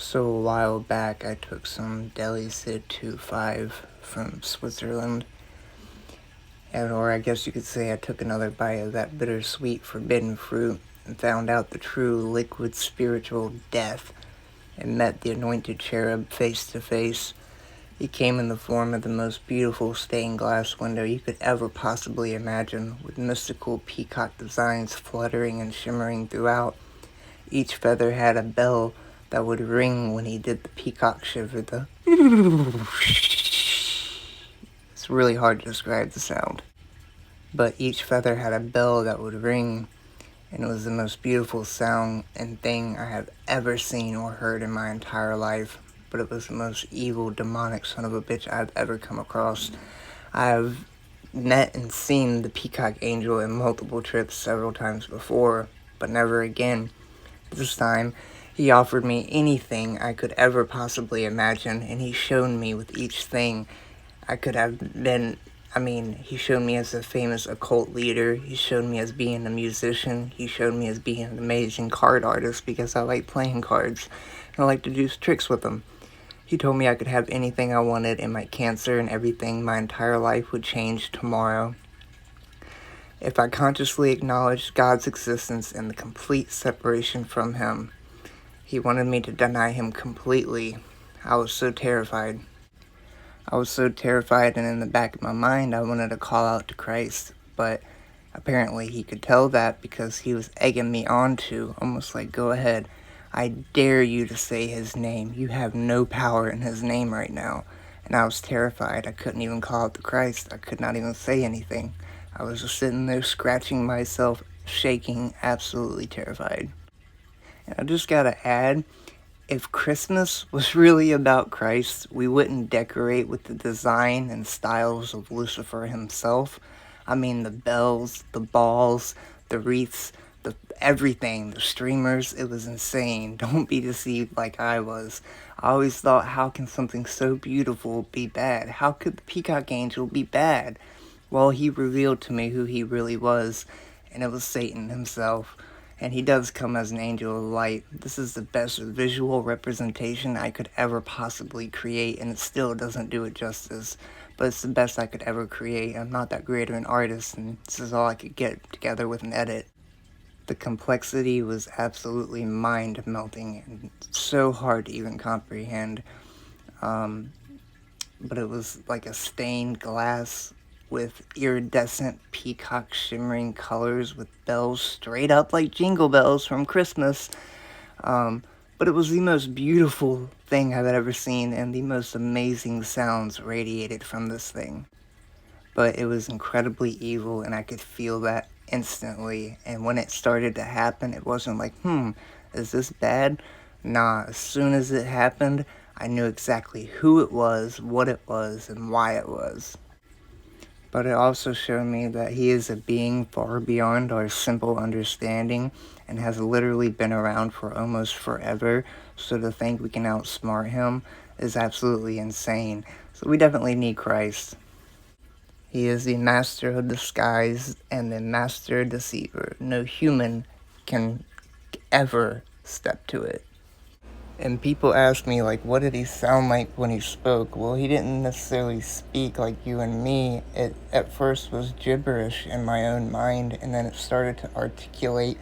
So a while back, I took some Deli Sid 2.5 from Switzerland, or I guess you could say I took another bite of that bittersweet forbidden fruit and found out the true liquid spiritual death and met the anointed cherub face to face. He came in the form of the most beautiful stained glass window you could ever possibly imagine, with mystical peacock designs fluttering and shimmering throughout. Each feather had a bell that would ring when he did the peacock shiver, It's really hard to describe the sound. But each feather had a bell that would ring, and it was the most beautiful sound and thing I have ever seen or heard in my entire life. But it was the most evil, demonic son of a bitch I've ever come across. I've met and seen the peacock angel in multiple trips several times before, but never again. This time, he offered me anything I could ever possibly imagine, and he showed me with each thing I could have been. He showed me as a famous occult leader, he showed me as being a musician, he showed me as being an amazing card artist because I like playing cards, and I like to do tricks with them. He told me I could have anything I wanted, and my cancer and everything, my entire life would change tomorrow if I consciously acknowledged God's existence and the complete separation from Him. He wanted me to deny Him completely. I was so terrified. And in the back of my mind, I wanted to call out to Christ, but apparently he could tell that because he was egging me on to, almost like, go ahead, I dare you to say His name. You have no power in His name right now. And I was terrified. I couldn't even call out to Christ. I could not even say anything. I was just sitting there scratching myself, shaking, absolutely terrified. And I just gotta add, if Christmas was really about Christ, we wouldn't decorate with the design and styles of Lucifer himself. The bells, the balls, the wreaths, everything, the streamers, it was insane. Don't be deceived like I was. I always thought, how can something so beautiful be bad? How could the peacock angel be bad? Well, he revealed to me who he really was, and it was Satan himself. And he does come as an angel of light. This is the best visual representation I could ever possibly create, and it still doesn't do it justice. But it's the best I could ever create. I'm not that great of an artist, and this is all I could get together with an edit. The complexity was absolutely mind-melting and so hard to even comprehend. But it was like a stained glass with iridescent peacock shimmering colors with bells straight up like jingle bells from Christmas. But it was the most beautiful thing I've ever seen, and the most amazing sounds radiated from this thing. But it was incredibly evil, and I could feel that instantly. And when it started to happen, it wasn't like, is this bad? Nah, as soon as it happened, I knew exactly who it was, what it was, and why it was. But it also showed me that he is a being far beyond our simple understanding and has literally been around for almost forever, so to think we can outsmart him is absolutely insane. So we definitely need Christ. He is the master of disguise and the master deceiver. No human can ever step to it. And people ask me, like, what did he sound like when he spoke? Well, he didn't necessarily speak like you and me. It at first was gibberish in my own mind, and then it started to articulate.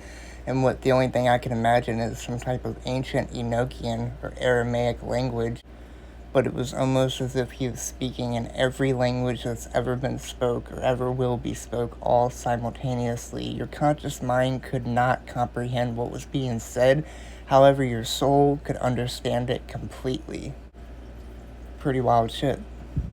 And what the only thing I can imagine is some type of ancient Enochian or Aramaic language. But it was almost as if he was speaking in every language that's ever been spoke or ever will be spoke, all simultaneously. Your conscious mind could not comprehend what was being said. However, your soul could understand it completely. Pretty wild shit.